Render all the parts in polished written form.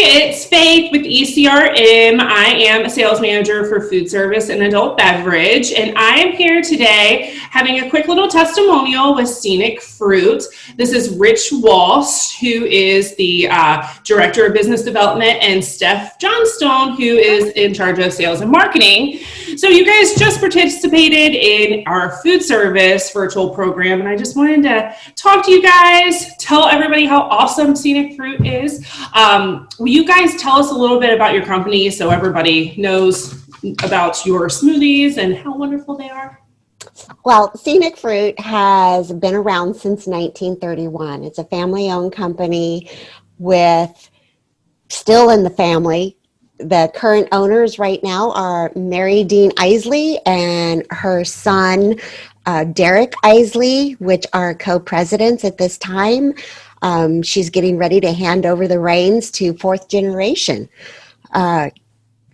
it's Faith with ECRM. I am a sales manager for food service and adult beverage, and I am here today having a quick little testimonial with Scenic Fruit. This is Rich Walsh, who is the Director of Business Development, and Steph JOHNSTONE, who is in charge of sales and marketing. So you guys just participated in our food service virtual program, and I just wanted to talk to you guys, tell everybody how awesome Scenic Fruit is. Will you guys tell us a little bit about your company so everybody knows about your smoothies and how wonderful they are? Well, Scenic Fruit has been around since 1931. It's a family-owned company with still in the family. The current owners right now are Mary Dean Isley and her son, Derek Isley, which are co-presidents at this time. She's getting ready to hand over the reins to fourth generation.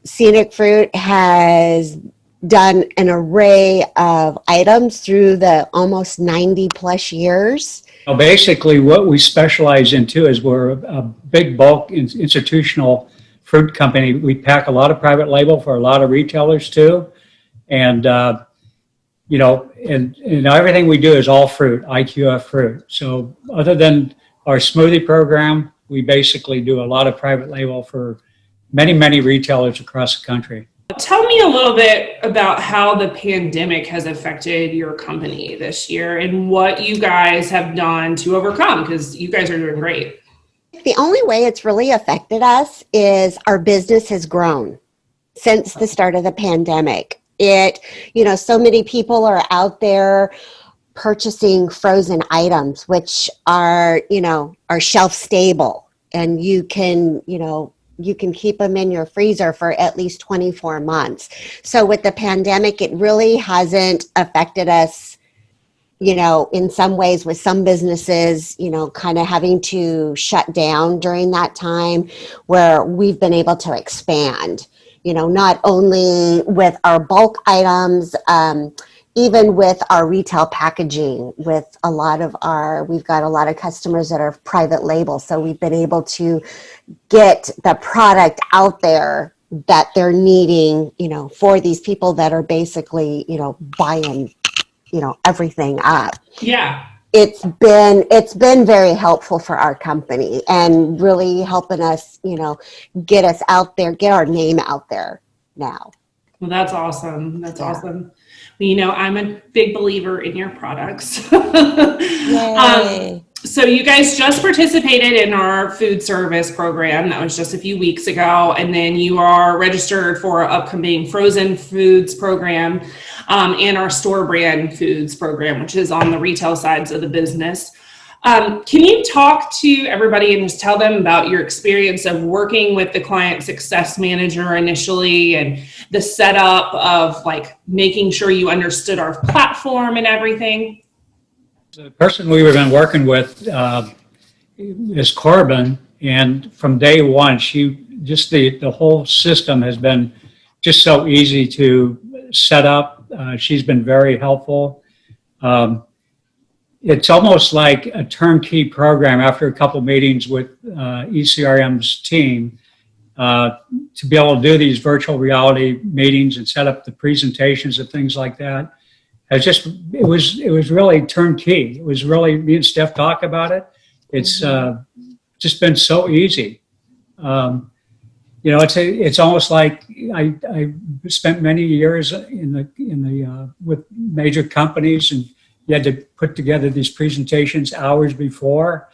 Scenic Fruit has done an array of items through the almost 90 plus years. Well, basically what we specialize in too is we're a big bulk institutional fruit company. We pack a lot of private label for a lot of retailers too. And, and everything we do is all fruit, IQF fruit. So other than our smoothie program, we basically do a lot of private label for many, many retailers across the country. Tell me a little bit about how the pandemic has affected your company this year and what you guys have done to overcome, because you guys are doing great. The only way it's really affected us is our business has grown since the start of the pandemic. So many people are out there purchasing frozen items, which are shelf stable, and you can keep them in your freezer for at least 24 months. So with the pandemic, it really hasn't affected us, in some ways, with some businesses, kind of having to shut down during that time, where we've been able to expand, not only with our bulk items, even with our retail packaging. We've got a lot of customers that are private label. So we've been able to get the product out there that they're needing, for these people that are basically, buying, everything up. Yeah. It's been very helpful for our company and really helping us, get us out there, get our name out there now. Well, that's awesome. That's awesome. Well, I'm a big believer in your products. So you guys just participated in our food service program. That was just a few weeks ago. And then you are registered for our upcoming frozen foods program and our store brand foods program, which is on the retail sides of the business. Can you talk to everybody and just tell them about your experience of working with the client success manager initially and the setup of making sure you understood our platform and everything? The person we've been working with is Corbin, and from day one, the whole system has been just so easy to set up. She's been very helpful. It's almost like a turnkey program after a couple meetings with ECRM's team to be able to do these virtual reality meetings and set up the presentations and things like that. It was really turnkey. It was really, me and Steph talk about it. It's just been so easy. It's almost like I spent many years with major companies, and you had to put together these presentations hours before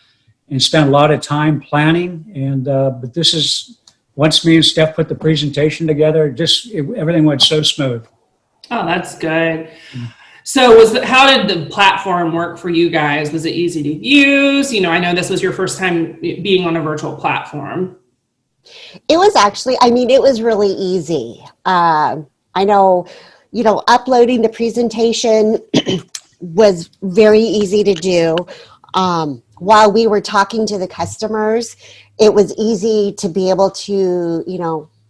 and spend a lot of time planning. But this is, once me and Steph put the presentation together, everything went so smooth. Oh, that's good. So how did the platform work for you guys? Was it easy to use? I know this was your first time being on a virtual platform. It was actually, it was really easy. I know, uploading the presentation was very easy to do. While we were talking to the customers, it was easy to be able to,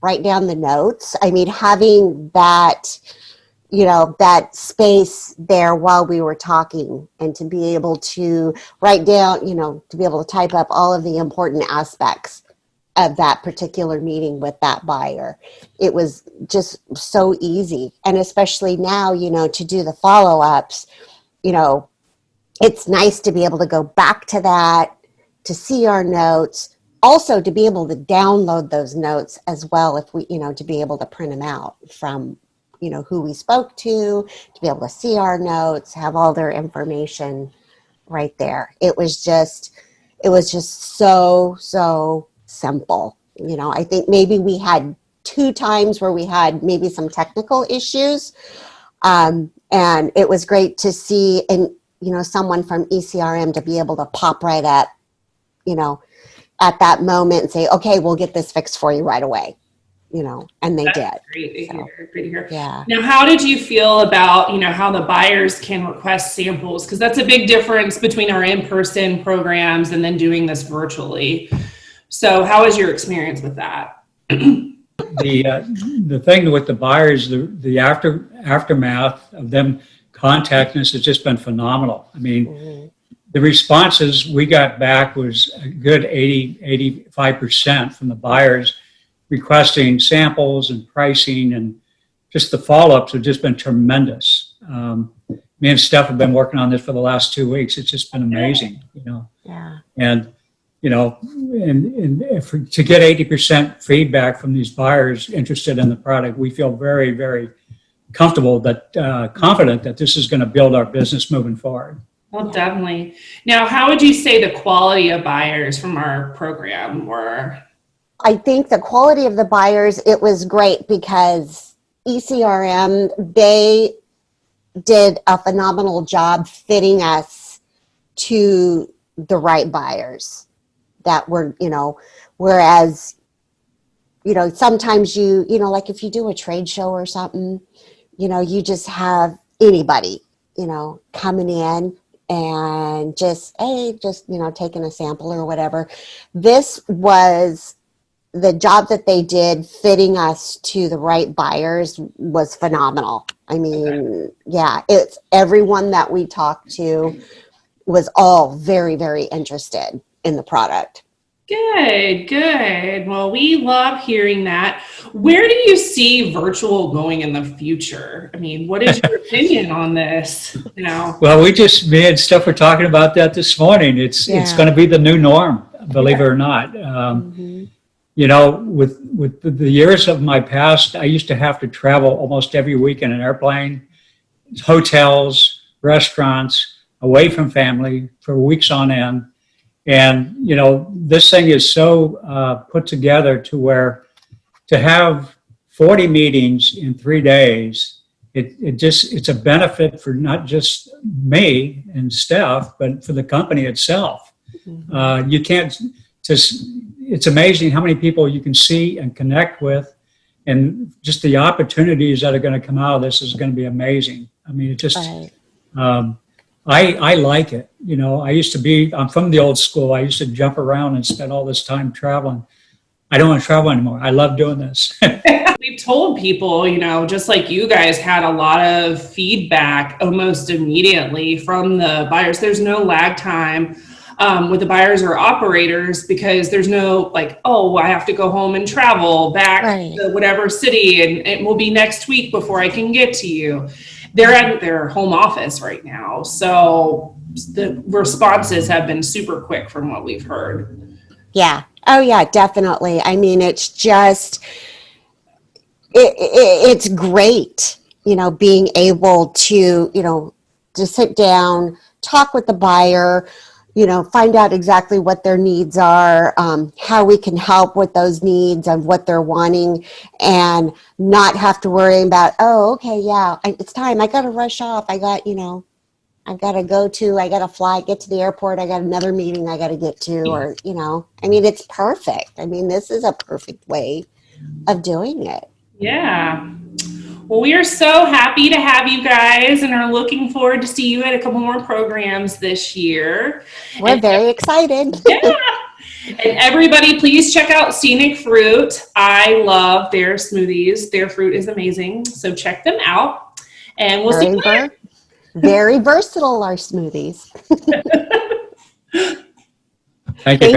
write down the notes. Having that, that space there while we were talking, and to be able to write down, to be able to type up all of the important aspects of that particular meeting with that buyer. It was just so easy. And especially now, to do the follow-ups, it's nice to be able to go back to that, to see our notes, also to be able to download those notes as well, if we, to be able to print them out from, who we spoke to be able to see our notes, have all their information right there. It was just so simple. I think maybe we had 2 times where we had maybe some technical issues. And it was great to see, and, someone from ECRM to be able to pop right up, at that moment and say, okay, we'll get this fixed for you right away, and they did. Great to hear. Great to hear. Yeah. Now, how did you feel about, how the buyers can request samples? Because that's a big difference between our in-person programs and then doing this virtually. So how was your experience with that? The thing with the buyers, the aftermath of them contacting us has just been phenomenal. I mean, the responses we got back was a good 85% from the buyers requesting samples and pricing, and just the follow-ups have just been tremendous. Me and Steph have been working on this for the last 2 weeks. It's just been amazing, Yeah. And, to get 80% feedback from these buyers interested in the product, we feel very, very comfortable confident that this is going to build our business moving forward. Well, definitely. Now, how would you say the quality of buyers from our program were? I think the quality of the buyers, it was great because ECRM, they did a phenomenal job fitting us to the right buyers that were, whereas, sometimes like if you do a trade show or something, you just have anybody, coming in and just taking a sample or whatever. This was the job that they did fitting us to the right buyers was phenomenal. I mean, yeah, it's everyone that we talked to was all very, very interested in the product. Good, good. Well, we love hearing that. Where do you see virtual going in the future? I mean, what is your opinion on this now? Well, me and Steph were talking about that this morning. It's going to be the new norm, believe it or not. With the years of my past, I used to have to travel almost every week in an airplane, hotels, restaurants, away from family for weeks on end. And, this thing is so put together to where to have 40 meetings in 3 days, it's a benefit for not just me and Steph, but for the company itself. You can't just, it's amazing how many people you can see and connect with, and just the opportunities that are going to come out of this is going to be amazing. I mean, it just, I like it. I'm from the old school. I used to jump around and spend all this time traveling. I don't want to travel anymore. I love doing this. We've told people, just like you guys had a lot of feedback almost immediately from the buyers. There's no lag time with the buyers or operators, because there's no I have to go home and travel back to whatever city, and it will be next week before I can get to you. They're at their home office right now. So the responses have been super quick from what we've heard. Yeah. Oh yeah, definitely. I mean, it's just, it's great, being able to, to sit down, talk with the buyer, find out exactly what their needs are, how we can help with those needs and what they're wanting, and not have to worry about, it's time. I got to rush off. I got to fly, get to the airport. I got another meeting I got to get to, or, I mean, it's perfect. I mean, this is a perfect way of doing it. Yeah. Well, we are so happy to have you guys and are looking forward to see you at a couple more programs this year. We're very excited. Yeah. And everybody, please check out Scenic Fruit. I love their smoothies. Their fruit is amazing. So check them out. And we'll see you later. Very versatile, our smoothies. Thank you.